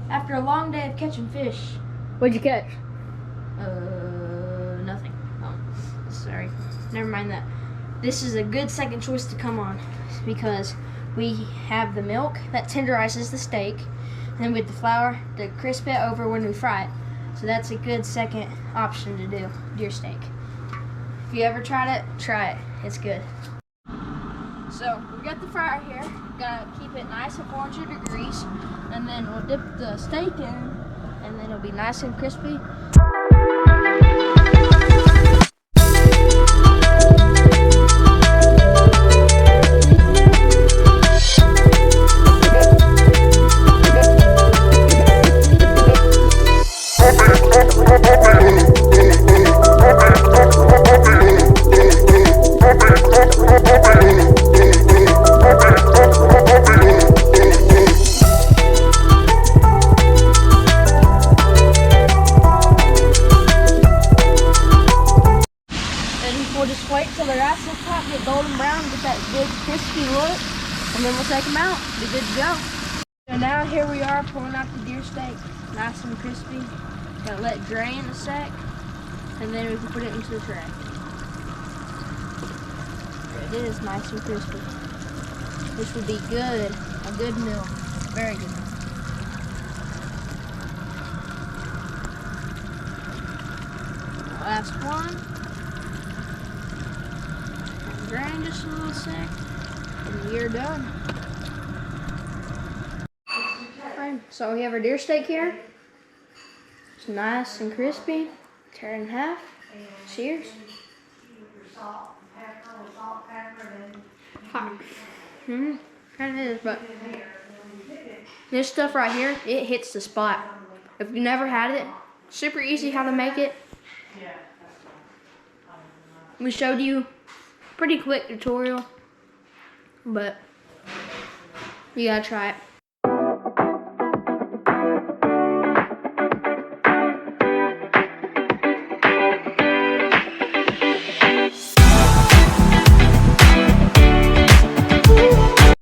After a long day of catching fish. What'd you catch? Nothing. Oh, sorry. Never mind that. This is a good second choice to come on because we have the milk that tenderizes the steak, and then with the flour to crisp it over when we fry it. So that's a good second option to do deer steak. If you ever tried it, try it. It's good. So we got the fryer here. Gotta keep it nice at 400 degrees, and then we'll dip the steak in, and then it'll be nice and crispy. We'll just wait till they're nice and hot, get golden brown, get that good crispy look, and then we'll take them out. Be good to go. So now here we are pulling out the deer steak, nice and crispy. Gotta let it drain a sec, and then we can put it into the tray. There it is, nice and crispy. This would be good, a good meal, very good meal. Last one. Drain just a little sec, and you're done. So we have our deer steak here. It's nice and crispy. Tear it in half. Cheers. Hot. Kind of is, but this stuff right here, it hits the spot. If you never had it, super easy how to make it. We showed you pretty quick tutorial, but you gotta try it.